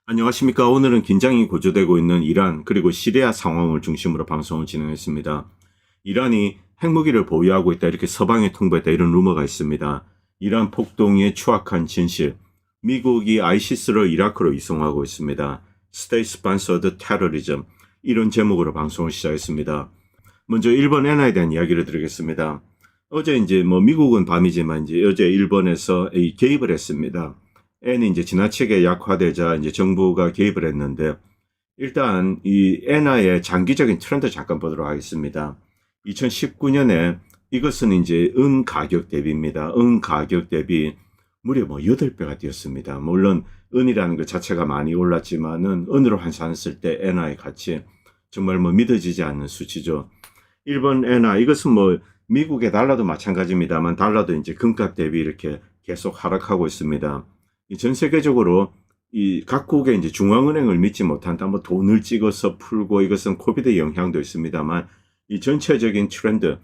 안녕하십니까. 오늘은 긴장이 고조되고 있는 이란 그리고 시리아 상황을 중심으로 방송을 진행했습니다. 이란이 핵무기를 보유하고 있다 이렇게 서방에 통보했다 이런 루머가 있습니다. 이란 폭동의 추악한 진실, 미국이 아이시스를 이라크로 이송하고 있습니다. State Sponsored Terrorism 이런 제목으로 방송을 시작했습니다. 먼저 일본 엔화에 대한 이야기를 드리겠습니다. 어제 이제 미국은 밤이지만 이제 어제 일본에서 개입을 했습니다. 엔이 이제 지나치게 약화되자 이제 정부가 개입을 했는데 일단 이 엔화의 장기적인 트렌드 잠깐 보도록 하겠습니다. 2019년에 이것은 이제 은 가격 대비입니다. 은 가격 대비 무려 8배가 뛰었습니다. 물론 은이라는 것 자체가 많이 올랐지만은 은으로 환산했을 때 엔화의 가치 정말 믿어지지 않는 수치죠. 일본 엔화 이것은 미국의 달러도 마찬가지입니다만 달러도 이제 금값 대비 이렇게 계속 하락하고 있습니다. 전 세계적으로 이 각국의 이제 중앙은행을 믿지 못한다. 돈을 찍어서 풀고 이것은 코비드 영향도 있습니다만 이 전체적인 트렌드.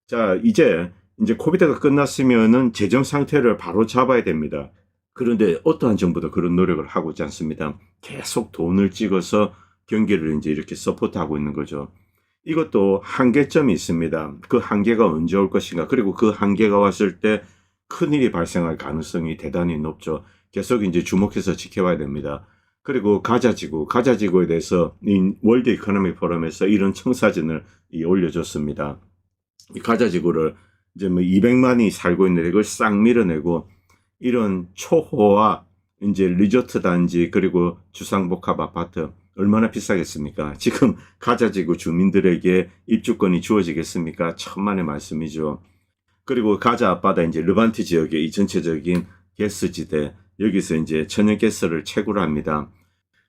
자, 이제 코비드가 끝났으면은 재정 상태를 바로 잡아야 됩니다. 그런데 어떠한 정부도 그런 노력을 하고 있지 않습니다. 계속 돈을 찍어서 경기를 이제 이렇게 서포트하고 있는 거죠. 이것도 한계점이 있습니다. 그 한계가 언제 올 것인가. 그리고 그 한계가 왔을 때 큰일이 발생할 가능성이 대단히 높죠. 계속 이제 주목해서 지켜봐야 됩니다. 그리고 가자지구에 대해서 월드 이코노미 포럼에서 이런 청사진을 올려줬습니다. 이 가자지구를 이제 200만이 살고 있는데 이걸 싹 밀어내고 이런 초호화 이제 리조트 단지 그리고 주상복합 아파트 얼마나 비싸겠습니까? 지금 가자지구 주민들에게 입주권이 주어지겠습니까? 천만의 말씀이죠. 그리고 가자 앞바다 이제 르반트 지역의 이 전체적인 가스지대 여기서 이제 천연가스를 채굴 합니다.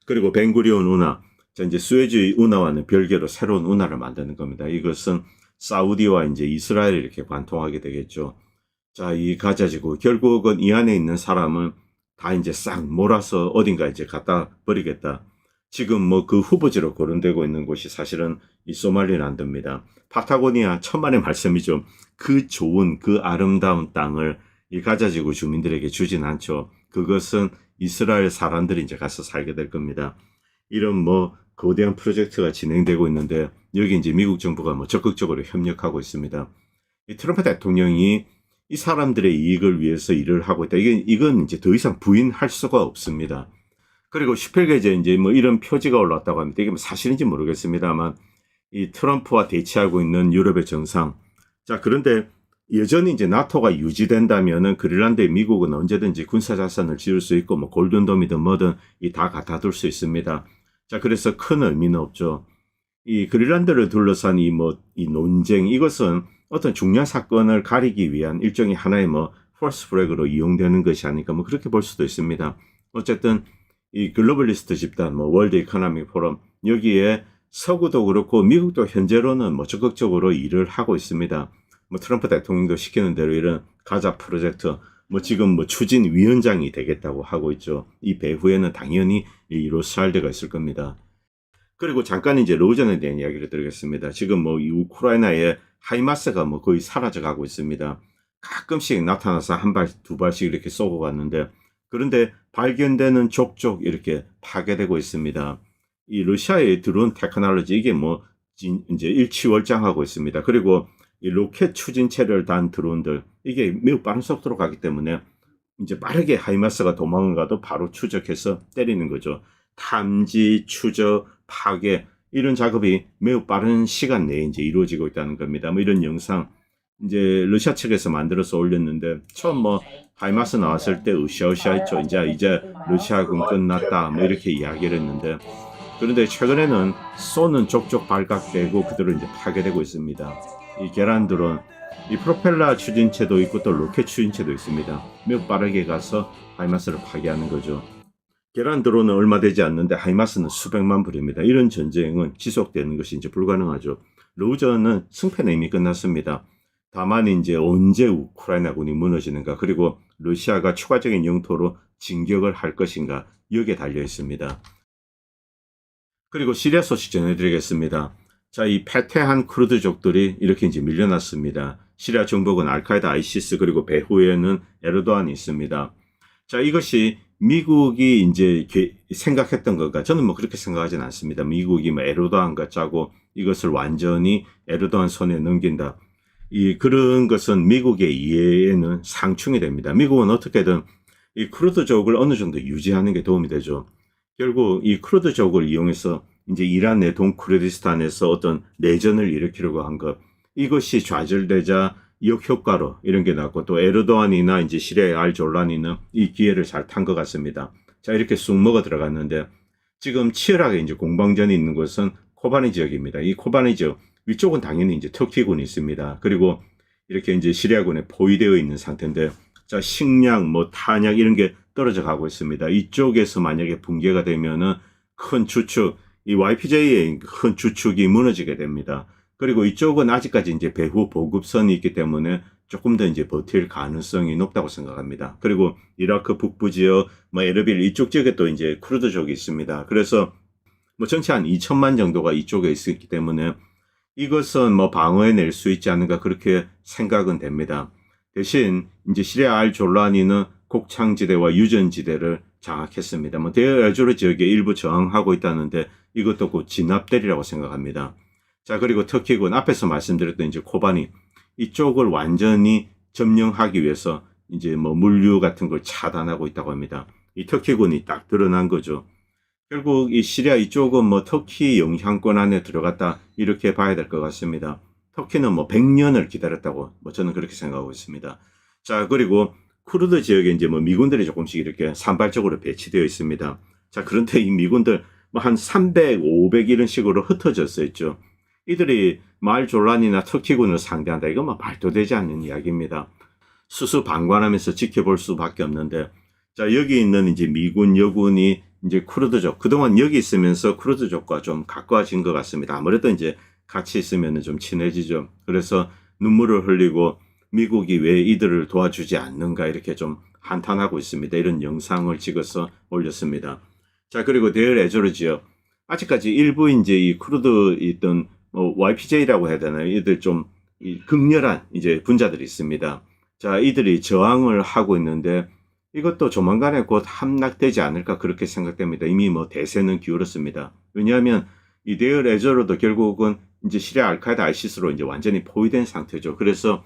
그리고 벤구리온 운하, 이제 수에즈 운하와는 별개로 새로운 운하를 만드는 겁니다. 이것은 사우디와 이제 이스라엘을 이렇게 관통하게 되겠죠. 자, 이 가자지구 결국은 이 안에 있는 사람은 다 이제 싹 몰아서 어딘가 이제 갖다 버리겠다. 지금 그 후보지로 거론되고 있는 곳이 사실은 이 소말리란드입니다. 파타고니아 천만의 말씀이죠. 그 좋은 그 아름다운 땅을 이 가자지구 주민들에게 주진 않죠. 그것은 이스라엘 사람들이 이제 가서 살게 될 겁니다. 이런 거대한 프로젝트가 진행되고 있는데 여기 이제 미국 정부가 적극적으로 협력하고 있습니다. 이 트럼프 대통령이 이 사람들의 이익을 위해서 일을 하고 있다. 이건 이제 더 이상 부인할 수가 없습니다. 그리고 18개제 이제 이런 표지가 올라왔다고 합니다. 이게 사실인지 모르겠습니다만 이 트럼프와 대치하고 있는 유럽의 정상. 자, 그런데 여전히 이제 나토가 유지된다면은 그린란드에 미국은 언제든지 군사 자산을 지을 수 있고 골든돔이든 뭐든 다 갖다 둘 수 있습니다. 자, 그래서 큰 의미는 없죠. 이 그린란드를 둘러싼 이 논쟁 이것은 어떤 중요한 사건을 가리기 위한 일종의 하나의 펄스 프랙으로 이용되는 것이 아닐까 그렇게 볼 수도 있습니다. 어쨌든 이 글로벌리스트 집단 월드 이코노미 포럼 여기에 서구도 그렇고 미국도 현재로는 적극적으로 일을 하고 있습니다. 트럼프 대통령도 시키는 대로 이런 가자 프로젝트 지금 추진위원장이 되겠다고 하고 있죠. 이 배후에는 당연히 이 로스차일드가 있을 겁니다. 그리고 잠깐 이제 로전에 대한 이야기를 드리겠습니다. 지금 이 우크라이나의 하이마스가 거의 사라져가고 있습니다. 가끔씩 나타나서 한 발, 두 발씩 이렇게 쏘고 갔는데 그런데 발견되는 족족 이렇게 파괴되고 있습니다. 이 러시아의 드론 테크놀로지 이게 이제 일취월장하고 있습니다. 그리고 이 로켓 추진체를 단 드론들 이게 매우 빠른 속도로 가기 때문에 이제 빠르게 하이마스가 도망을 가도 바로 추적해서 때리는 거죠. 탐지, 추적, 파괴 이런 작업이 매우 빠른 시간 내에 이제 이루어지고 있다는 겁니다. 이런 영상 이제 러시아 측에서 만들어서 올렸는데 처음 하이마스 나왔을 때 으쌰으쌰했죠. 이제 러시아군 끝났다 이렇게 이야기를 했는데 그런데 최근에는 쏘는 족족 발각되고 그대로 이제 파괴되고 있습니다. 이 계란 드론, 이 프로펠러 추진체도 있고 또 로켓 추진체도 있습니다. 매우 빠르게 가서 하이마스를 파괴하는 거죠. 계란 드론은 얼마 되지 않는데 하이마스는 수백만 불입니다. 이런 전쟁은 지속되는 것이 이제 불가능하죠. 로전은 승패는 이미 끝났습니다. 다만 이제 언제 우크라이나군이 무너지는가 그리고 러시아가 추가적인 영토로 진격을 할 것인가 여기에 달려 있습니다. 그리고 시리아 소식 전해드리겠습니다. 자, 이 패퇴한 쿠르드족들이 이렇게 이제 밀려났습니다. 시리아 정복은 알카에다, 아이시스 그리고 배후에는 에르도안이 있습니다. 자, 이것이 미국이 이제 생각했던 것과 저는 뭐 그렇게 생각하지는 않습니다. 미국이 뭐 에르도안과 짜고 이것을 완전히 에르도안 손에 넘긴다. 그런 것은 미국의 이해에는 상충이 됩니다. 미국은 어떻게든 이 쿠르드족을 어느 정도 유지하는 게 도움이 되죠. 결국 이 쿠르드족을 이용해서 이제 이란 내 동쿠르디스탄에서 어떤 내전을 일으키려고 한 것, 이것이 좌절되자 역효과로 이런 게 났고, 또 에르도안이나 이제 시리아의 알졸란이는 이 기회를 잘 탄 것 같습니다. 자, 이렇게 쑥 먹어 들어갔는데 지금 치열하게 이제 공방전이 있는 곳은 코바니 지역입니다. 이 코바니 지역 위쪽은 당연히 이제 터키군이 있습니다. 그리고 이렇게 이제 시리아군에 포위되어 있는 상태인데, 자, 식량, 뭐 탄약 이런 게 떨어져 가고 있습니다. 이쪽에서 만약에 붕괴가 되면은 큰 주축, 이 YPJ의 큰 주축이 무너지게 됩니다. 그리고 이쪽은 아직까지 이제 배후 보급선이 있기 때문에 조금 더 이제 버틸 가능성이 높다고 생각합니다. 그리고 이라크 북부 지역, 뭐 에르빌 이쪽 지역에 또 이제 쿠르드족이 있습니다. 그래서 뭐 전체 한 2천만 정도가 이쪽에 있기 때문에 이것은 뭐 방어해낼 수 있지 않은가 그렇게 생각은 됩니다. 대신 이제 시리아 알졸라니는 곡창지대와 유전지대를 장악했습니다. 뭐 데어 에조르 지역에 일부 저항하고 있다는데 이것도 곧 진압되리라고 생각합니다. 자, 그리고 터키군 앞에서 말씀드렸던 이제 코바니 이쪽을 완전히 점령하기 위해서 이제 뭐 물류 같은 걸 차단하고 있다고 합니다. 이 터키군이 딱 드러난 거죠. 결국 이 시리아 이쪽은 뭐 터키 영향권 안에 들어갔다 이렇게 봐야 될 것 같습니다. 터키는 뭐 100년을 기다렸다고 뭐 저는 그렇게 생각하고 있습니다. 자, 그리고 쿠르드 지역에 이제 뭐 미군들이 조금씩 이렇게 산발적으로 배치되어 있습니다. 자, 그런데 이 미군들 뭐 한 300, 500 이런 식으로 흩어졌어 있죠. 이들이 말졸란이나 터키군을 상대한다. 이건 뭐 말도 되지 않는 이야기입니다. 수수방관하면서 지켜볼 수밖에 없는데, 자, 여기 있는 이제 미군 여군이 이제 쿠르드족, 그동안 여기 있으면서 쿠르드족과 좀 가까워진 것 같습니다. 아무래도 이제 같이 있으면 좀 친해지죠. 그래서 눈물을 흘리고 미국이 왜 이들을 도와주지 않는가 이렇게 좀 한탄하고 있습니다. 이런 영상을 찍어서 올렸습니다. 자, 그리고 데을 에조르 지역. 아직까지 일부 이제 이 쿠르드 있던 YPJ라고 해야 되나요? 이들 좀 극렬한 이제 분자들이 있습니다. 자, 이들이 저항을 하고 있는데 이것도 조만간에 곧 함락되지 않을까 그렇게 생각됩니다. 이미 뭐 대세는 기울었습니다. 왜냐하면 이 데을 에조르도 결국은 이제 시리아 알카이다 ISIS로 이제 완전히 포위된 상태죠. 그래서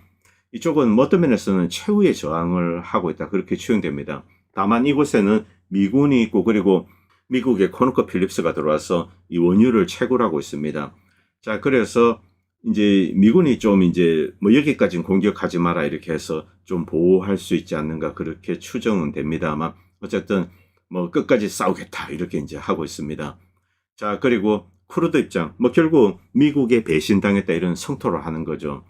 이쪽은 뭐 어떤 면에서는 최후의 저항을 하고 있다 그렇게 추정됩니다. 다만 이곳에는 미군이 있고 그리고 미국의 코너커 필립스가 들어와서 이 원유를 채굴하고 있습니다. 자, 그래서 이제 미군이 좀 이제 뭐 여기까지는 공격하지 마라 이렇게 해서 좀 보호할 수 있지 않는가 그렇게 추정은 됩니다만 어쨌든 뭐 끝까지 싸우겠다 이렇게 이제 하고 있습니다. 자, 그리고 쿠르드 입장 뭐 결국 미국에 배신당했다 이런 성토를 하는 거죠.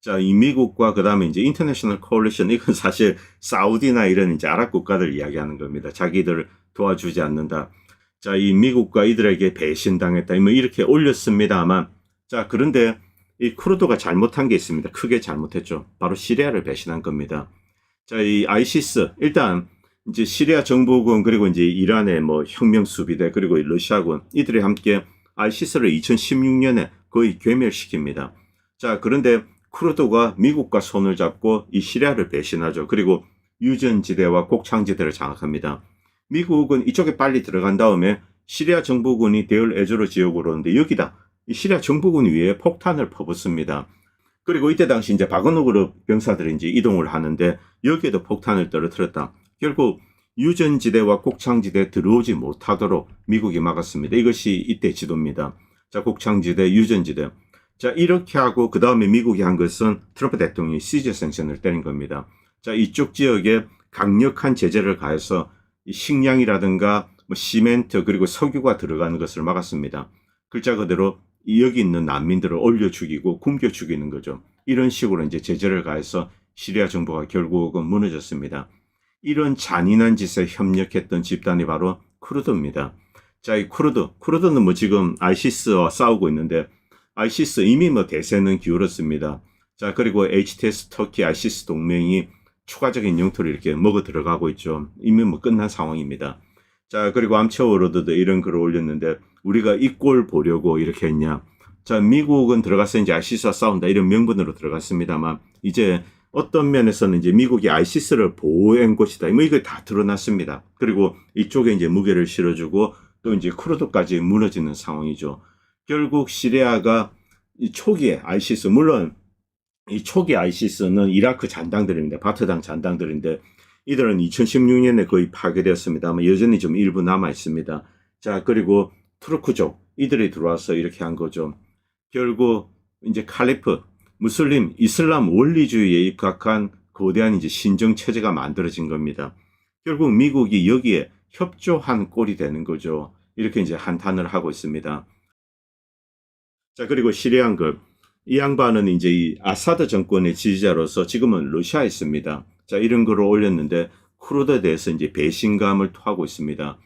자, 이 미국과 그다음에 이제 인터내셔널 코얼리션 이건 사실 사우디나 이런 이제 아랍 국가들 이야기하는 겁니다. 자기들을 도와주지 않는다. 자, 이 미국과 이들에게 배신당했다. 뭐 이렇게 올렸습니다만 자, 그런데 이 쿠르드가 잘못한 게 있습니다. 크게 잘못했죠. 바로 시리아를 배신한 겁니다. 자, 이 아이시스 일단 이제 시리아 정부군 그리고 이제 이란의 뭐 혁명 수비대 그리고 러시아군 이들이 함께 아이시스를 2016년에 거의 괴멸시킵니다. 자, 그런데 쿠르드가 미국과 손을 잡고 이 시리아를 배신하죠. 그리고 유전지대와 곡창지대를 장악합니다. 미국은 이쪽에 빨리 들어간 다음에 시리아 정부군이 데을 에조르 지역으로 오는데 여기다 이 시리아 정부군 위에 폭탄을 퍼붓습니다. 그리고 이때 당시 이제 바그너 그룹 병사들이 이제 이동을 하는데 여기에도 폭탄을 떨어뜨렸다. 결국 유전지대와 곡창지대에 들어오지 못하도록 미국이 막았습니다. 이것이 이때 지도입니다. 자, 곡창지대, 유전지대. 자, 이렇게 하고 그 다음에 미국이 한 것은 트럼프 대통령이 시즈 생션을 때린 겁니다. 자, 이쪽 지역에 강력한 제재를 가해서 식량이라든가 뭐 시멘트 그리고 석유가 들어가는 것을 막았습니다. 글자 그대로 여기 있는 난민들을 올려 죽이고 굶겨 죽이는 거죠. 이런 식으로 이제 제재를 가해서 시리아 정부가 결국은 무너졌습니다. 이런 잔인한 짓에 협력했던 집단이 바로 쿠르드입니다. 자, 이 쿠르드는 뭐 지금 아이시스와 싸우고 있는데 아이시스 이미 뭐 대세는 기울었습니다. 자, 그리고 HTS 터키 아이시스 동맹이 추가적인 영토를 이렇게 먹어 들어가고 있죠. 이미 뭐 끝난 상황입니다. 자, 그리고 암체워로드도 이런 글을 올렸는데 우리가 이 꼴 보려고 이렇게 했냐. 자, 미국은 들어가서 이제 아이시스와 싸운다 이런 명분으로 들어갔습니다만 이제 어떤 면에서는 이제 미국이 아이시스를 보호한 곳이다. 뭐 이거 다 드러났습니다. 그리고 이쪽에 이제 무게를 실어주고 또 이제 쿠르드까지 무너지는 상황이죠. 결국 시리아가 이 초기에 아이시스, 물론 이 초기 아이시스는 이라크 잔당들입니다. 바트당 잔당들인데 이들은 2016년에 거의 파괴되었습니다만 여전히 좀 일부 남아 있습니다. 자, 그리고 투르크족 이들이 들어와서 이렇게 한 거죠. 결국 이제 칼리프 무슬림 이슬람 원리주의에 입각한 거대한 이제 신정 체제가 만들어진 겁니다. 결국 미국이 여기에 협조한 꼴이 되는 거죠. 이렇게 이제 한탄을 하고 있습니다. 자, 그리고 시리안급 이 양반은 이제 이 아사드 정권의 지지자로서 지금은 러시아에 있습니다. 자, 이런 글을 올렸는데 쿠르드에 대해서 이제 배신감을 토하고 있습니다.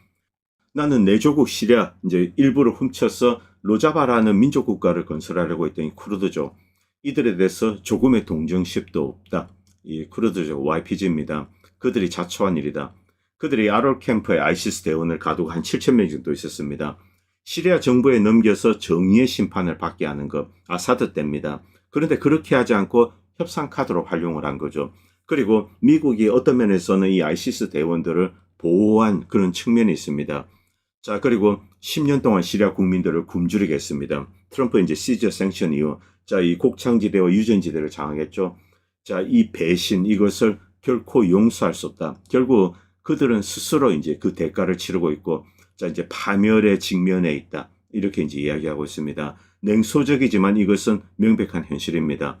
나는 내 조국 시리아 이제 일부를 훔쳐서 로자바라는 민족 국가를 건설하려고 했던 이 쿠르드족 이들에 대해서 조금의 동정심도 없다. 이 쿠르드족 YPG입니다. 그들이 자초한 일이다. 그들이 아롤 캠프에 아이시스 대원을 가두고 한 7,000명 정도 있었습니다. 시리아 정부에 넘겨서 정의의 심판을 받게 하는 것, 아사드 때입니다. 그런데 그렇게 하지 않고 협상 카드로 활용을 한 거죠. 그리고 미국이 어떤 면에서는 이 아이시스 대원들을 보호한 그런 측면이 있습니다. 자, 그리고 10년 동안 시리아 국민들을 굶주리게 했습니다. 트럼프 이제 시저 생션 이후, 자, 이 곡창지대와 유전지대를 장악했죠. 자, 이 배신, 이것을 결코 용서할 수 없다. 결국 그들은 스스로 이제 그 대가를 치르고 있고, 자, 이제 파멸의 직면에 있다. 이렇게 이제 이야기하고 있습니다. 냉소적이지만 이것은 명백한 현실입니다.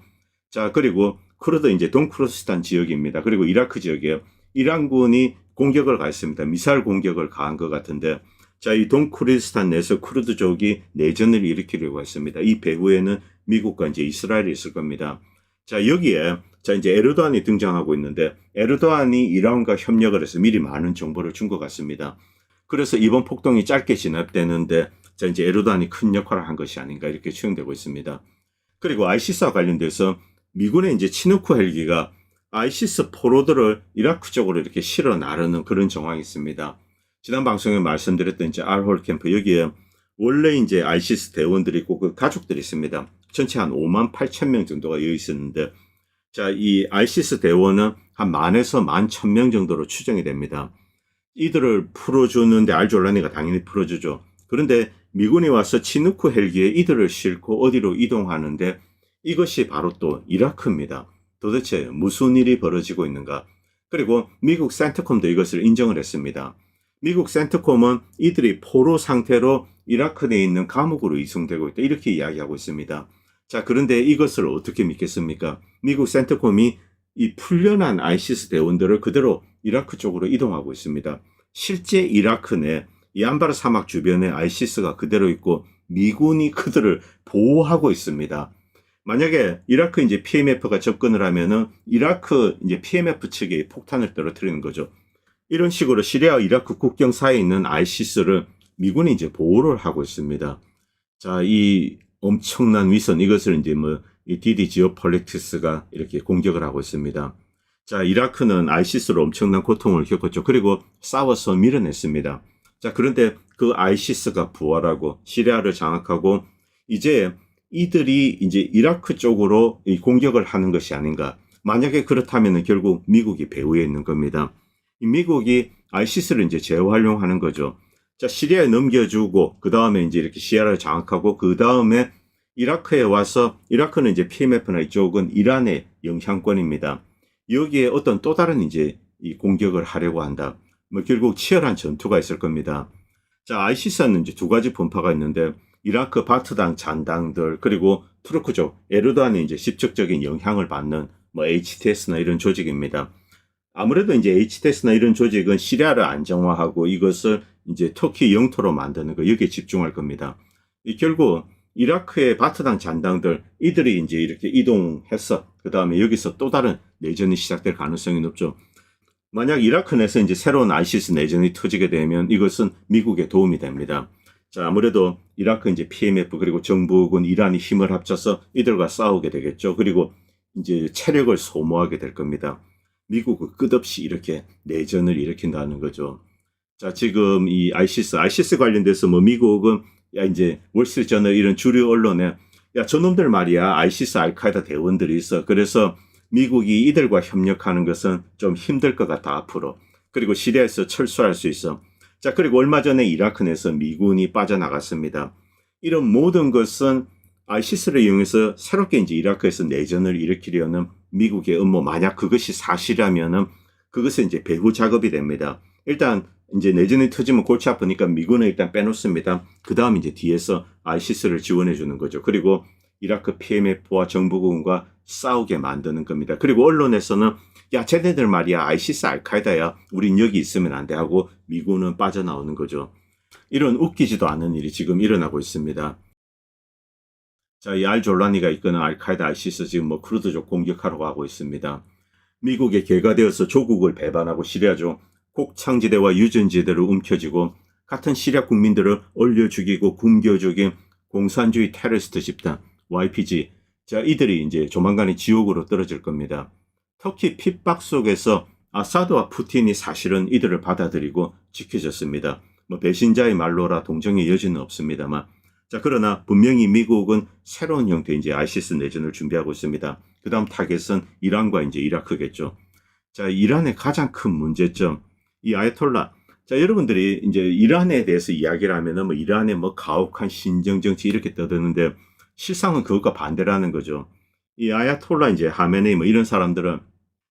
자, 그리고 쿠르드 이제 동크루스탄 지역입니다. 그리고 이라크 지역에 이란군이 공격을 가했습니다. 미사일 공격을 가한 것 같은데, 자, 이 동크루스탄 내에서 쿠르드족이 내전을 일으키려고 했습니다. 이 배후에는 미국과 이제 이스라엘이 있을 겁니다. 자, 여기에 자, 이제 에르도안이 등장하고 있는데 에르도안이 이란과 협력을 해서 미리 많은 정보를 준 것 같습니다. 그래서 이번 폭동이 짧게 진압되는데 자, 이제 에르도안이 큰 역할을 한 것이 아닌가 이렇게 추정되고 있습니다. 그리고 아이시스와 관련돼서 미군의 이제 치누크 헬기가 아이시스 포로들을 이라크 쪽으로 이렇게 실어 나르는 그런 정황이 있습니다. 지난 방송에 말씀드렸던 이제 알홀 캠프 여기에 원래 이제 아이시스 대원들이 있고 그 가족들이 있습니다. 전체 한 58,000명 정도가 여기 있었는데 자, 이 아이시스 대원은 한 10,000에서 11,000명 정도로 추정이 됩니다. 이들을 풀어주는데 알졸라니가 당연히 풀어주죠. 그런데 미군이 와서 치누크 헬기에 이들을 싣고 어디로 이동하는데 이것이 바로 또 이라크입니다. 도대체 무슨 일이 벌어지고 있는가? 그리고 미국 센터콤도 이것을 인정을 했습니다. 미국 센터콤은 이들이 포로 상태로 이라크 내에 있는 감옥으로 이송되고 있다. 이렇게 이야기하고 있습니다. 자, 그런데 이것을 어떻게 믿겠습니까? 미국 센터콤이 이 풀려난 아이시스 대원들을 그대로 이라크 쪽으로 이동하고 있습니다. 실제 이라크 내 이안바르 사막 주변에 아이시스가 그대로 있고 미군이 그들을 보호하고 있습니다. 만약에 이라크 이제 PMF가 접근을 하면은 이라크 이제 PMF 측에 폭탄을 떨어뜨리는 거죠. 이런 식으로 시리아와 이라크 국경 사이에 있는 아이시스를 미군이 이제 보호를 하고 있습니다. 자, 이 엄청난 위선, 이것을 이제 이 DD 지오폴리틱스가 이렇게 공격을 하고 있습니다. 자, 이라크는 아이시스로 엄청난 고통을 겪었죠. 그리고 싸워서 밀어냈습니다. 자, 그런데 그 아이시스가 부활하고 시리아를 장악하고 이제 이들이 이제 이라크 쪽으로 이 공격을 하는 것이 아닌가. 만약에 그렇다면 결국 미국이 배후에 있는 겁니다. 미국이 아이시스를 이제 재활용하는 거죠. 자, 시리아에 넘겨주고, 그 다음에 이제 이렇게 시리아를 장악하고, 그 다음에 이라크에 와서, 이라크는 이제 PMF나 이쪽은 이란의 영향권입니다. 여기에 어떤 또 다른 이제 이 공격을 하려고 한다. 결국 치열한 전투가 있을 겁니다. 자, 아이시스는 이제 두 가지 분파가 있는데, 이라크 바트당 잔당들, 그리고 투르크족, 에르도안이 이제 직접적인 영향을 받는 HTS나 이런 조직입니다. 아무래도 이제 HTS나 이런 조직은 시리아를 안정화하고 이것을 이제 터키 영토로 만드는 거, 여기에 집중할 겁니다. 결국 이라크의 바트당 잔당들, 이들이 이제 이렇게 이동해서 그 다음에 여기서 또 다른 내전이 시작될 가능성이 높죠. 만약 이라크 내에서 이제 새로운 아이시스 내전이 터지게 되면 이것은 미국에 도움이 됩니다. 자, 아무래도 이라크 이제 PMF 그리고 정부군 이란이 힘을 합쳐서 이들과 싸우게 되겠죠. 그리고 이제 체력을 소모하게 될 겁니다. 미국은 끝없이 이렇게 내전을 일으킨다는 거죠. 자, 지금 이 아이시스 관련돼서 미국은 야, 이제 월스트리트저널 이런 주류 언론에 야, 저놈들 말이야. 아이시스 알카에다 대원들이 있어. 그래서 미국이 이들과 협력하는 것은 좀 힘들 것 같다 앞으로. 그리고 시리아에서 철수할 수 있어. 자, 그리고 얼마 전에 이라크 내에서 미군이 빠져나갔습니다. 이런 모든 것은 ISIS를 이용해서 새롭게 이제 이라크에서 내전을 일으키려는 미국의 음모, 만약 그것이 사실이라면은 그것은 이제 배후 작업이 됩니다. 일단 이제 내전이 터지면 골치 아프니까 미군을 일단 빼놓습니다. 그 다음 이제 뒤에서 ISIS를 지원해 주는 거죠. 그리고 이라크 PMF와 정부군과 싸우게 만드는 겁니다. 그리고 언론에서는 야, 쟤네들 말이야, ISIS 알카에다야, 우린 여기 있으면 안 돼 하고 미군은 빠져나오는 거죠. 이런 웃기지도 않은 일이 지금 일어나고 있습니다. 자, 이 알졸라니가 이끄는 알카에다 ISIS 지금 뭐 쿠르드족 공격하러 가고 있습니다. 미국에 개가되어서 조국을 배반하고 시리아죠. 곡창지대와 유전지대를 움켜쥐고 같은 시리아 국민들을 얼려 죽이고 굶겨 죽인 공산주의 테러리스트 집단 YPG. 자, 이들이 이제 조만간에 지옥으로 떨어질 겁니다. 터키 핍박 속에서 아사드와 푸틴이 사실은 이들을 받아들이고 지켜줬습니다. 뭐 배신자의 말로라 동정의 여지는 없습니다만. 자, 그러나 분명히 미국은 새로운 형태의 이제 ISIS 내전을 준비하고 있습니다. 그 다음 타겟은 이란과 이제 이라크겠죠. 자, 이란의 가장 큰 문제점, 이 아야톨라. 자, 여러분들이 이제 이란에 대해서 이야기를 하면은 뭐 이란의 뭐 가혹한 신정 정치 이렇게 떠드는데 실상은 그것과 반대라는 거죠. 이 아야톨라 이제 하메네이 뭐 이런 사람들은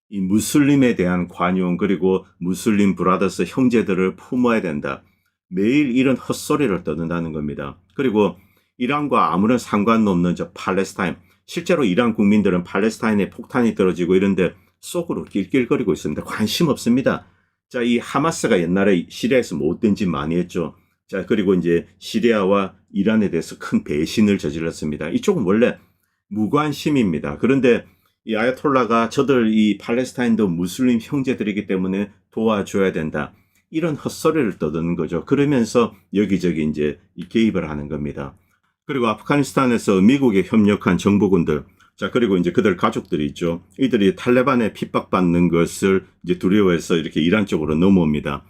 이 무슬림에 대한 관용 그리고 무슬림 브라더스 형제들을 품어야 된다. 매일 이런 헛소리를 떠든다는 겁니다. 그리고 이란과 아무런 상관도 없는 저 팔레스타인, 실제로 이란 국민들은 팔레스타인에 폭탄이 떨어지고 이런데 속으로 낄낄거리고 있습니다. 관심 없습니다. 자, 이 하마스가 옛날에 시리아에서 못된 짓 많이 했죠. 자, 그리고 이제 시리아와 이란에 대해서 큰 배신을 저질렀습니다. 이쪽은 원래 무관심입니다. 그런데 이 아야톨라가 저들 이 팔레스타인도 무슬림 형제들이기 때문에 도와줘야 된다. 이런 헛소리를 떠드는 거죠. 그러면서 여기저기 이제 개입을 하는 겁니다. 그리고 아프가니스탄에서 미국에 협력한 정부군들, 자, 그리고 이제 그들 가족들이 있죠. 이들이 탈레반에 핍박받는 것을 이제 두려워해서 이렇게 이란 쪽으로 넘어옵니다.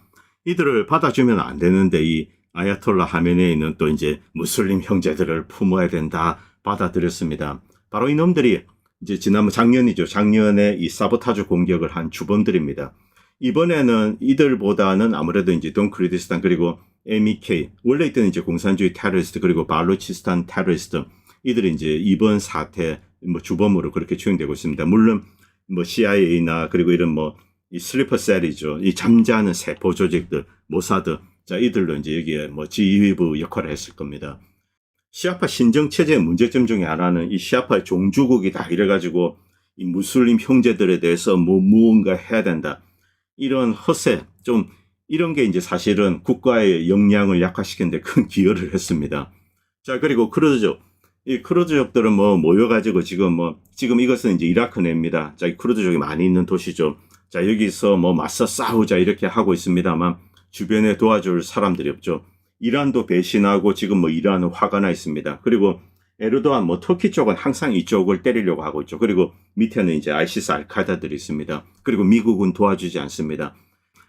이들을 받아주면 안 되는데 이 아야톨라 하메네이는 또 이제 무슬림 형제들을 품어야 된다 받아들였습니다. 바로 이놈들이 이제 지난 작년이죠. 작년에 이 사보타주 공격을 한 주범들입니다. 이번에는 이들보다는 아무래도 이제 동크르디스탄 그리고 MEK 원래 있던 이제 공산주의 테러리스트 그리고 발루치스탄 테러리스트 이들이 이제 이번 사태 뭐 주범으로 그렇게 추정되고 있습니다. 물론 뭐 CIA나 그리고 이런 뭐 이 슬리퍼 셀이죠. 이 잠자는 세포 조직들 모사드 자 이들로 이제 여기에 뭐 지휘부 역할을 했을 겁니다. 시아파 신정 체제의 문제점 중에 하나는 이 시아파의 종주국이다 이래가지고 이 무슬림 형제들에 대해서 뭐 무언가 해야 된다. 이런 허세, 좀 이런 게 이제 사실은 국가의 역량을 약화시키는데 큰 기여를 했습니다. 자, 그리고 크루드족. 이 크루드족들은 뭐 모여가지고 지금 이것은 이제 이라크 내입니다. 자, 이 크루드족이 많이 있는 도시죠. 자, 여기서 뭐 맞서 싸우자 이렇게 하고 있습니다만 주변에 도와줄 사람들이 없죠. 이란도 배신하고 지금 뭐 이란은 화가 나 있습니다. 그리고 에르도안 뭐 터키 쪽은 항상 이쪽을 때리려고 하고 있죠. 그리고 밑에는 이제 ISIS 알카이다들이 있습니다. 그리고 미국은 도와주지 않습니다.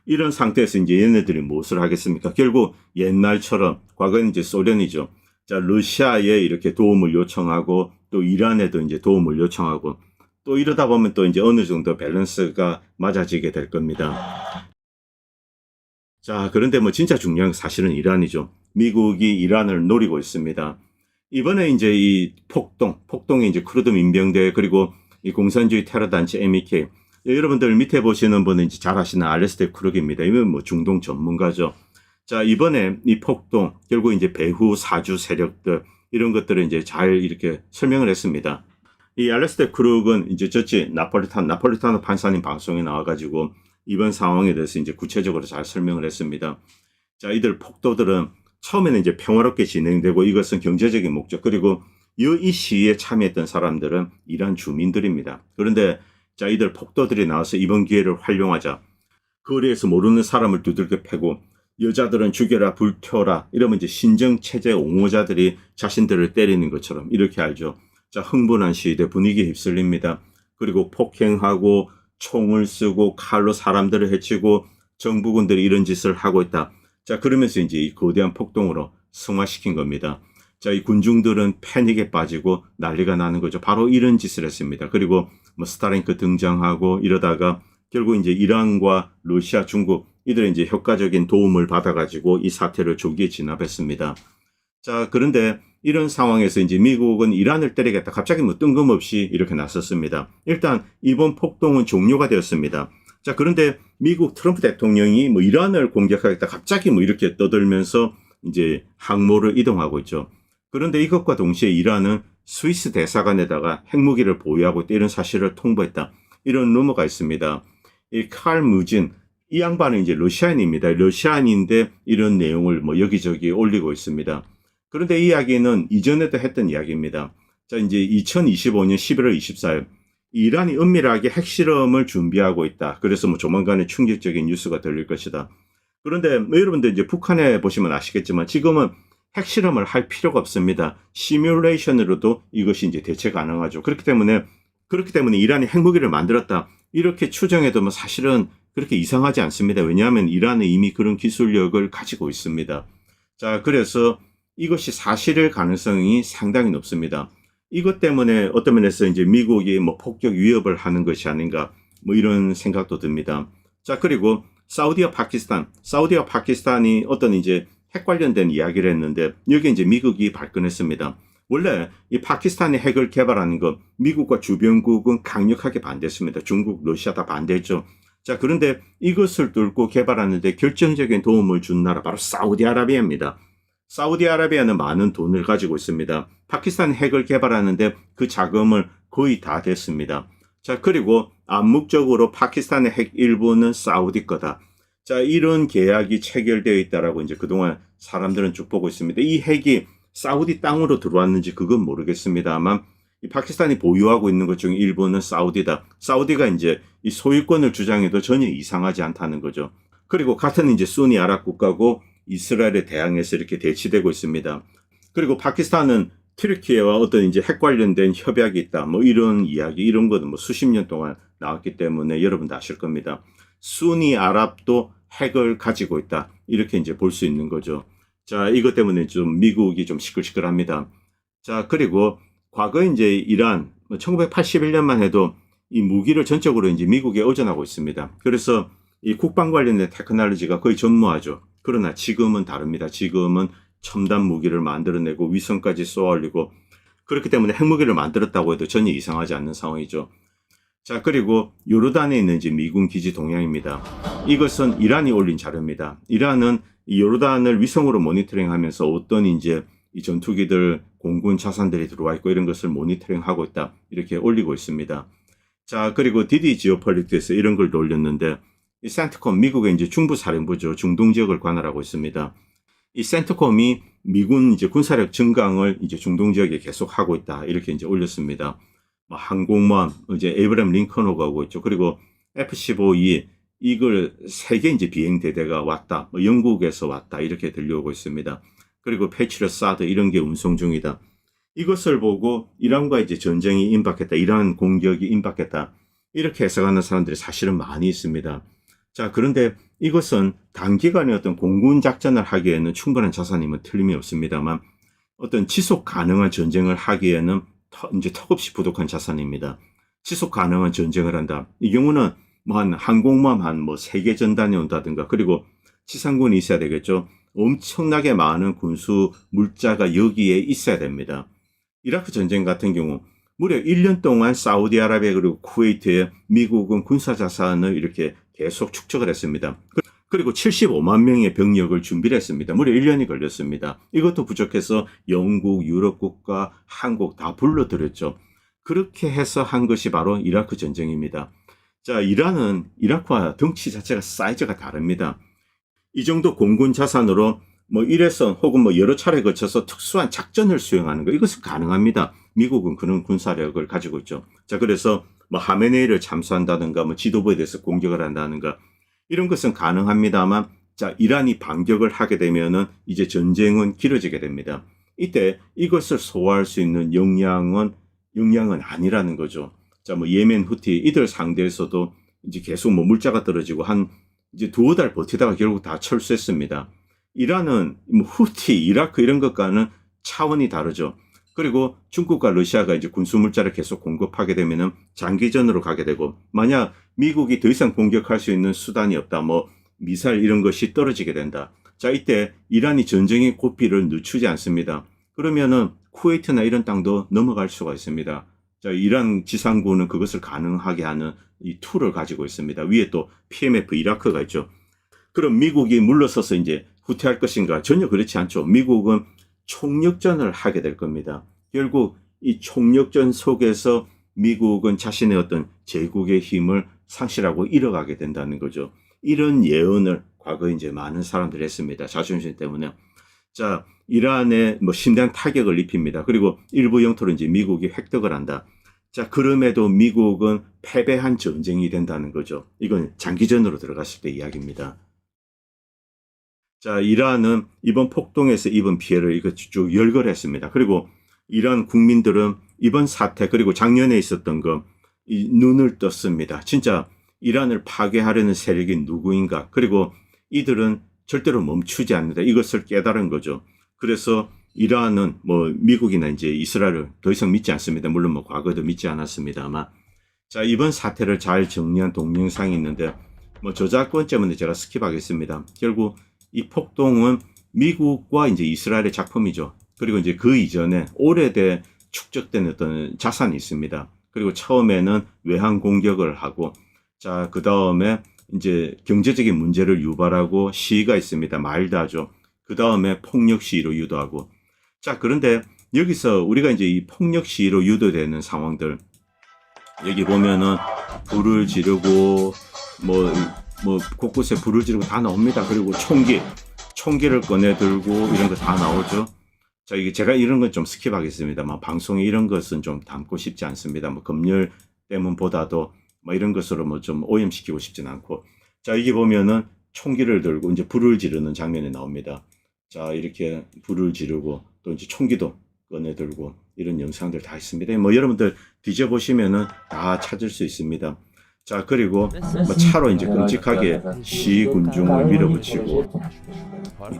이런 상태에서 이제 얘네들이 무엇을 하겠습니까? 결국 옛날처럼 과거는 이제 소련이죠. 자, 러시아에 이렇게 도움을 요청하고 또 이란에도 이제 도움을 요청하고 또 이러다 보면 또 이제 어느 정도 밸런스가 맞아지게 될 겁니다. 자, 그런데 뭐 진짜 중요한 건 사실은 이란이죠. 미국이 이란을 노리고 있습니다. 이번에 이제 이 폭동이 이제 쿠르드 민병대 그리고 이 공산주의 테러 단체 MEK. 여러분들 밑에 보시는 분은 이제 잘 아시는 알레스테 쿠르기입니다. 이건 뭐 중동 전문가죠. 자, 이번에 이 폭동 결국 이제 배후 사주 세력들 이런 것들을 이제 잘 이렇게 설명을 했습니다. 이 알레스테 쿠르그는 이제 나폴리타노 판사님 방송에 나와가지고 이번 상황에 대해서 이제 구체적으로 잘 설명을 했습니다. 자, 이들 폭도들은 처음에는 이제 평화롭게 진행되고 이것은 경제적인 목적 그리고 이 시위에 참여했던 사람들은 이란 주민들입니다. 그런데 자, 이들 폭도들이 나와서 이번 기회를 활용하자 거리에서 모르는 사람을 두들겨 패고 여자들은 죽여라 불태워라 이러면 이제 신정체제 옹호자들이 자신들을 때리는 것처럼 이렇게 알죠. 자, 흥분한 시위대 분위기에 휩쓸립니다. 그리고 폭행하고 총을 쓰고 칼로 사람들을 해치고 정부군들이 이런 짓을 하고 있다. 자, 그러면서 이제 이 거대한 폭동으로 승화시킨 겁니다. 자, 이 군중들은 패닉에 빠지고 난리가 나는 거죠. 바로 이런 짓을 했습니다. 그리고 뭐 스타링크 등장하고 이러다가 결국 이제 이란과 러시아, 중국 이들의 이제 효과적인 도움을 받아가지고 이 사태를 조기에 진압했습니다. 자, 그런데 이런 상황에서 이제 미국은 이란을 때리겠다. 갑자기 뭐 뜬금없이 이렇게 나섰습니다. 일단 이번 폭동은 종료가 되었습니다. 자, 그런데 미국 트럼프 대통령이 뭐 이란을 공격하겠다. 갑자기 뭐 이렇게 떠들면서 이제 항모를 이동하고 있죠. 그런데 이것과 동시에 이란은 스위스 대사관에다가 핵무기를 보유하고 있다. 이런 사실을 통보했다. 이런 루머가 있습니다. 이 칼 무진, 이 양반은 이제 러시아인입니다. 러시아인인데 이런 내용을 뭐 여기저기 올리고 있습니다. 그런데 이 이야기는 이전에도 했던 이야기입니다. 자, 이제 2025년 11월 24일 이란이 은밀하게 핵실험을 준비하고 있다. 그래서 뭐 조만간에 충격적인 뉴스가 들릴 것이다. 그런데 뭐 여러분들 이제 북한에 보시면 아시겠지만 지금은 핵실험을 할 필요가 없습니다. 시뮬레이션으로도 이것이 이제 대체 가능하죠. 그렇기 때문에 이란이 핵무기를 만들었다. 이렇게 추정해도 뭐 사실은 그렇게 이상하지 않습니다. 왜냐하면 이란은 이미 그런 기술력을 가지고 있습니다. 자, 그래서 이것이 사실일 가능성이 상당히 높습니다. 이것 때문에 어떤 면에서 이제 미국이 뭐 폭격 위협을 하는 것이 아닌가 뭐 이런 생각도 듭니다. 자, 그리고 사우디와 파키스탄이 어떤 이제 핵 관련된 이야기를 했는데 여기 이제 미국이 발끈했습니다. 원래 이 파키스탄이 핵을 개발하는 것 미국과 주변국은 강력하게 반대했습니다. 중국, 러시아 다 반대했죠. 자, 그런데 이것을 뚫고 개발하는데 결정적인 도움을 준 나라 바로 사우디아라비아입니다. 사우디아라비아는 많은 돈을 가지고 있습니다. 파키스탄 핵을 개발하는데 그 자금을 거의 다 댔습니다. 자, 그리고 암묵적으로 파키스탄의 핵 일부는 사우디 거다. 자, 이런 계약이 체결되어 있다라고 이제 그동안 사람들은 쭉 보고 있습니다. 이 핵이 사우디 땅으로 들어왔는지 그건 모르겠습니다만 이 파키스탄이 보유하고 있는 것 중 일부는 사우디다. 사우디가 이제 이 소유권을 주장해도 전혀 이상하지 않다는 거죠. 그리고 같은 이제 순니 아랍 국가고 이스라엘에 대항해서 이렇게 대치되고 있습니다. 그리고 파키스탄은 튀르키예와 어떤 이제 핵 관련된 협약이 있다. 뭐 이런 이야기, 이런 거는 뭐 수십 년 동안 나왔기 때문에 여러분도 아실 겁니다. 순니 아랍도 핵을 가지고 있다. 이렇게 이제 볼 수 있는 거죠. 자, 이것 때문에 좀 미국이 좀 시끌시끌합니다. 자, 그리고 과거 이제 이란 1981년만 해도 이 무기를 전적으로 이제 미국에 의존하고 있습니다. 그래서 이 국방 관련된 테크놀로지가 거의 전무하죠. 그러나 지금은 다릅니다. 지금은 첨단 무기를 만들어내고 위성까지 쏘아올리고 그렇기 때문에 핵무기를 만들었다고 해도 전혀 이상하지 않는 상황이죠. 자, 그리고 요르단에 있는 이제 미군 기지 동향입니다. 이것은 이란이 올린 자료입니다. 이란은 이 요르단을 위성으로 모니터링하면서 어떤 이제 이 전투기들 공군 자산들이 들어와 있고 이런 것을 모니터링하고 있다. 이렇게 올리고 있습니다. 자, 그리고 디디 지오폴리틱에서 이런 걸 올렸는데 이 센트콤 미국의 이제 중부 사령부죠. 중동 지역을 관할하고 있습니다. 이 센트콤이 미군 이제 군사력 증강을 이제 중동 지역에 계속 하고 있다. 이렇게 이제 올렸습니다. 뭐 항공모함 이제 에이브람 링컨호가 오고 있죠. 그리고 F-15E 이걸 세계 이제 비행 대대가 왔다. 뭐 영국에서 왔다. 이렇게 들려오고 있습니다. 그리고 패트리엇 사드 이런 게 운송 중이다. 이것을 보고 이란과 이제 전쟁이 임박했다. 이란 공격이 임박했다. 이렇게 해석하는 사람들이 사실은 많이 있습니다. 자, 그런데 이것은 단기간에 어떤 공군 작전을 하기에는 충분한 자산임은 틀림이 없습니다만 어떤 지속 가능한 전쟁을 하기에는 이제 턱없이 부족한 자산입니다. 지속 가능한 전쟁을 한다. 이 경우는 뭐 한 항공모함 한 뭐 3개 전단이 온다든가 그리고 지상군이 있어야 되겠죠. 엄청나게 많은 군수 물자가 여기에 있어야 됩니다. 이라크 전쟁 같은 경우 무려 1년 동안 사우디아라비아 그리고 쿠웨이트에 미국은 군사 자산을 이렇게 계속 축적을 했습니다. 그리고 75만 명의 병력을 준비를 했습니다. 무려 1년이 걸렸습니다. 이것도 부족해서 영국, 유럽 국가, 한국 다 불러들였죠. 그렇게 해서 한 것이 바로 이라크 전쟁입니다. 자, 이란은 이라크와 덩치 자체가 사이즈가 다릅니다. 이 정도 공군 자산으로 뭐 1회선 혹은 뭐 여러 차례 거쳐서 특수한 작전을 수행하는 거 이것은 가능합니다. 미국은 그런 군사력을 가지고 있죠. 자, 그래서 뭐 하메네이를 참수한다든가 뭐 지도부에 대해서 공격을 한다든가 이런 것은 가능합니다만 자, 이란이 반격을 하게 되면은 이제 전쟁은 길어지게 됩니다. 이때 이것을 소화할 수 있는 역량은 아니라는 거죠. 자, 뭐 예멘 후티 이들 상대에서도 이제 계속 뭐 물자가 떨어지고 한 이제 2달 버티다가 결국 다 철수했습니다. 이란은 뭐 후티, 이라크 이런 것과는 차원이 다르죠. 그리고 중국과 러시아가 이제 군수물자를 계속 공급하게 되면은 장기전으로 가게 되고, 만약 미국이 더 이상 공격할 수 있는 수단이 없다, 뭐 미사일 이런 것이 떨어지게 된다. 자, 이때 이란이 전쟁의 고삐를 늦추지 않습니다. 그러면은 쿠웨이트나 이런 땅도 넘어갈 수가 있습니다. 자, 이란 지상군은 그것을 가능하게 하는 이 툴을 가지고 있습니다. 위에 또 PMF 이라크가 있죠. 그럼 미국이 물러서서 이제 후퇴할 것인가? 전혀 그렇지 않죠. 미국은 총력전을 하게 될 겁니다. 결국 이 총력전 속에서 미국은 자신의 어떤 제국의 힘을 상실하고 잃어가게 된다는 거죠. 이런 예언을 과거에 이제 많은 사람들이 했습니다. 자존심 때문에. 자, 이란에 뭐 심대한 타격을 입힙니다. 그리고 일부 영토를 이제 미국이 획득을 한다. 자, 그럼에도 미국은 패배한 전쟁이 된다는 거죠. 이건 장기전으로 들어갔을 때 이야기입니다. 자, 이란은 이번 폭동에서 입은 피해를 이거 쭉 열거했습니다. 그리고 이란 국민들은 이번 사태, 그리고 작년에 있었던 거, 이 눈을 떴습니다. 진짜 이란을 파괴하려는 세력이 누구인가? 그리고 이들은 절대로 멈추지 않는다. 이것을 깨달은 거죠. 그래서 이란은 뭐 미국이나 이제 이스라엘을 더 이상 믿지 않습니다. 물론 뭐 과거에도 믿지 않았습니다만. 자, 이번 사태를 잘 정리한 동영상이 있는데 뭐 저작권 때문에 제가 스킵하겠습니다. 결국 이 폭동은 미국과 이제 이스라엘의 작품이죠. 그리고 이제 그 이전에 오래돼 축적된 어떤 자산이 있습니다. 그리고 처음에는 외환 공격을 하고, 자, 그 다음에 이제 경제적인 문제를 유발하고 시위가 있습니다. 말다죠. 그 다음에 폭력 시위로 유도하고. 자, 그런데 여기서 우리가 이제 이 폭력 시위로 유도되는 상황들, 여기 보면은 불을 지르고 뭐 곳곳에 불을 지르고 다 나옵니다. 그리고 총기를 꺼내 들고 이런 거 다 나오죠. 자, 이게 제가 이런 건 좀 스킵하겠습니다만 방송에 이런 것은 좀 담고 싶지 않습니다. 뭐 검열 때문보다도 뭐 이런 것으로 뭐 좀 오염시키고 싶진 않고. 자, 이게 보면은 총기를 들고 이제 불을 지르는 장면이 나옵니다. 자, 이렇게 불을 지르고 또 이제 총기도 꺼내 들고 이런 영상들 다 있습니다. 뭐 여러분들 뒤져보시면은 다 찾을 수 있습니다. 자, 그리고 뭐 차로 이제 끔찍하게 시군중을 밀어붙이고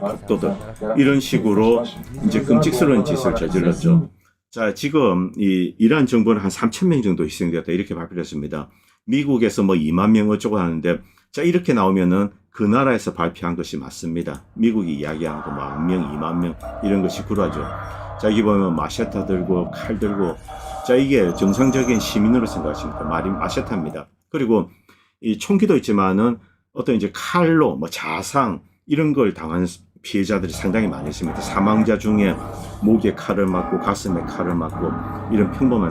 폭도들 이런 식으로 이제 끔찍스러운 짓을 저질렀죠. 자, 지금 이 이란 정부는 한 3,000명 정도 희생되었다 이렇게 발표했습니다. 미국에서 뭐 2만 명 어쩌고 하는데, 자, 이렇게 나오면은 그 나라에서 발표한 것이 맞습니다. 미국이 이야기한 거 10,000명, 2만 명 이런 것이 구라죠. 자, 여기 보면 마셰타 들고 칼 들고, 자, 이게 정상적인 시민으로 생각하십니까? 말이 마셰타입니다. 그리고 이 총기도 있지만은 어떤 이제 칼로 뭐 자상 이런 걸 당한 피해자들이 상당히 많이 있습니다. 사망자 중에 목에 칼을 맞고 가슴에 칼을 맞고 이런 평범한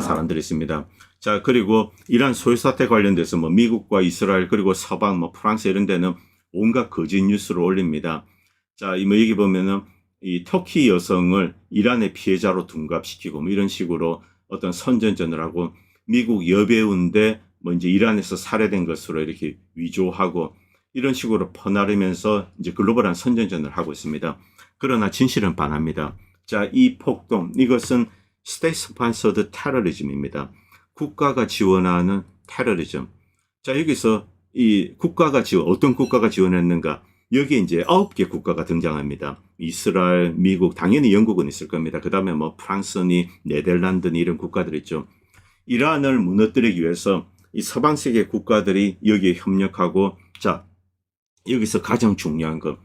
사람들이 있습니다. 자, 그리고 이란 소유 사태 관련돼서 뭐 미국과 이스라엘 그리고 서방 뭐 프랑스 이런 데는 온갖 거짓 뉴스를 올립니다. 자, 뭐 여기 보면은 이 터키 여성을 이란의 피해자로 둔갑시키고 뭐 이런 식으로 어떤 선전전을 하고, 미국 여배우인데 뭐 이제 이란에서 살해된 것으로 이렇게 위조하고 이런 식으로 퍼나르면서 이제 글로벌한 선전전을 하고 있습니다. 그러나 진실은 반합니다. 자, 이 폭동, 이것은 State Sponsored Terrorism입니다. 국가가 지원하는 테러리즘. 자, 여기서 이 국가가 어떤 국가가 지원했는가? 여기에 이제 9개 국가가 등장합니다. 이스라엘, 미국, 당연히 영국은 있을 겁니다. 그 다음에 뭐 프랑스니, 네덜란드니 이런 국가들 있죠. 이란을 무너뜨리기 위해서 이 서방 세계 국가들이 여기에 협력하고, 자, 여기서 가장 중요한 건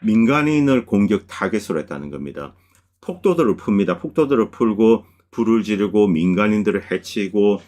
민간인을 공격 타겟으로 했다는 겁니다. 폭도들을 풉니다. 폭도들을 풀고 불을 지르고 민간인들을 해치고,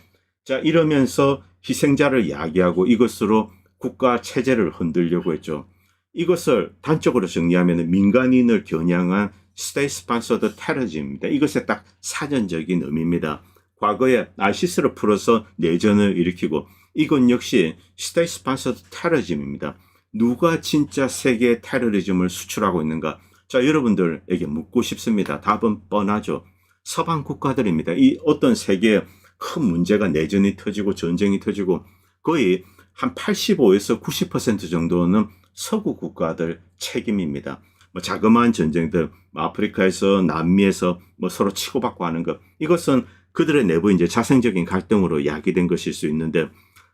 자, 이러면서 희생자를 야기하고 이것으로 국가 체제를 흔들려고 했죠. 이것을 단적으로 정리하면 민간인을 겨냥한 State Sponsored Terrorism입니다. 이것의 딱 사전적인 의미입니다. 과거에 ISIS를 풀어서 내전을 일으키고, 이건 역시 State Sponsored Terrorism입니다. 누가 진짜 세계 테러리즘을 수출하고 있는가? 자, 여러분들에게 묻고 싶습니다. 답은 뻔하죠. 서방 국가들입니다. 이 어떤 세계에 큰 문제가 내전이 터지고 전쟁이 터지고 거의 한 85에서 90% 정도는 서구 국가들 책임입니다. 뭐 자그마한 전쟁들, 아프리카에서 남미에서 뭐 서로 치고받고 하는 것, 이것은 그들의 내부 이제 자생적인 갈등으로 야기된 것일 수 있는데,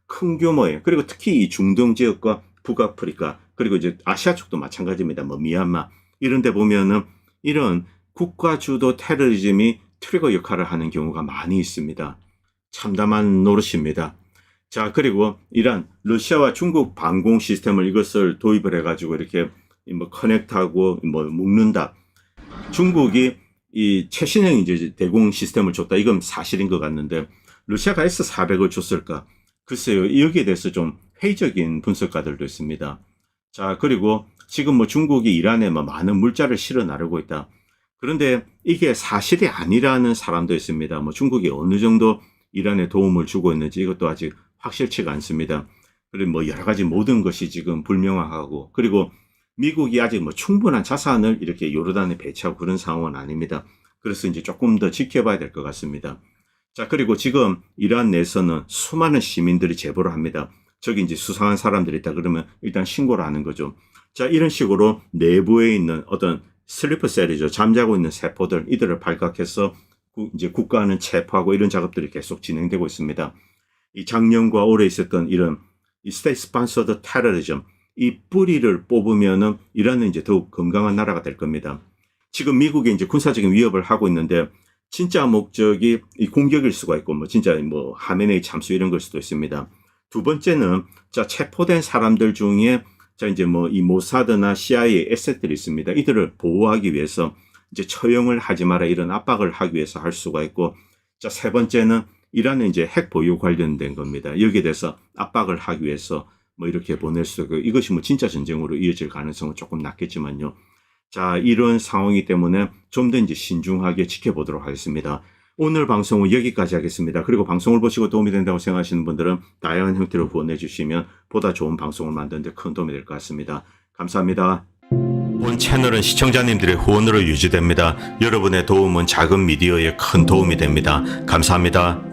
큰 규모의, 그리고 특히 이 중동 지역과 북아프리카, 그리고 이제 아시아 쪽도 마찬가지입니다. 뭐 미얀마 이런 데 보면은 이런 국가주도 테러리즘이 트리거 역할을 하는 경우가 많이 있습니다. 참담한 노릇입니다. 자, 그리고 이란, 러시아와 중국 방공 시스템을 이것을 도입을 해가지고 이렇게 뭐 커넥트하고 뭐 묶는다. 중국이 이 최신형 이제 대공 시스템을 줬다. 이건 사실인 것 같는데 러시아가 S-400을 줬을까? 글쎄요. 여기에 대해서 좀 회의적인 분석가들도 있습니다. 자, 그리고 지금 뭐 중국이 이란에 뭐 많은 물자를 실어 나르고 있다. 그런데 이게 사실이 아니라는 사람도 있습니다. 뭐 중국이 어느 정도 이란에 도움을 주고 있는지 이것도 아직 확실치가 않습니다. 그리고 뭐 여러 가지 모든 것이 지금 불명확하고, 그리고 미국이 아직 뭐 충분한 자산을 이렇게 요르단에 배치하고 그런 상황은 아닙니다. 그래서 이제 조금 더 지켜봐야 될 것 같습니다. 자, 그리고 지금 이란 내에서는 수많은 시민들이 제보를 합니다. 저기 이제 수상한 사람들이 있다 그러면 일단 신고를 하는 거죠. 자, 이런 식으로 내부에 있는 어떤 슬리퍼 셀이죠. 잠자고 있는 세포들, 이들을 발각해서 이제 국가는 체포하고 이런 작업들이 계속 진행되고 있습니다. 이 작년과 올해 있었던 이런 이 스테이트 스폰서드 테러리즘, 이 뿌리를 뽑으면은 이란은 이제 더욱 건강한 나라가 될 겁니다. 지금 미국이 이제 군사적인 위협을 하고 있는데 진짜 목적이 이 공격일 수가 있고 뭐 진짜 뭐 하메네이 참수 이런 걸 수도 있습니다. 두 번째는 자, 체포된 사람들 중에 자, 이제 뭐 이 모사드나 CIA 에셋들이 있습니다. 이들을 보호하기 위해서 이제 처형을 하지 마라 이런 압박을 하기 위해서 할 수가 있고, 자, 세 번째는 이란은 이제 핵 보유 관련된 겁니다. 여기에 대해서 압박을 하기 위해서 뭐 이렇게 보낼 수 있고, 이것이 뭐 진짜 전쟁으로 이어질 가능성은 조금 낮겠지만요. 자, 이런 상황이기 때문에 좀 더 이제 신중하게 지켜보도록 하겠습니다. 오늘 방송은 여기까지 하겠습니다. 그리고 방송을 보시고 도움이 된다고 생각하시는 분들은 다양한 형태로 후원해 주시면 보다 좋은 방송을 만드는 데 큰 도움이 될 것 같습니다. 감사합니다. 본 채널은 시청자님들의 후원으로 유지됩니다. 여러분의 도움은 작은 미디어에 큰 도움이 됩니다. 감사합니다.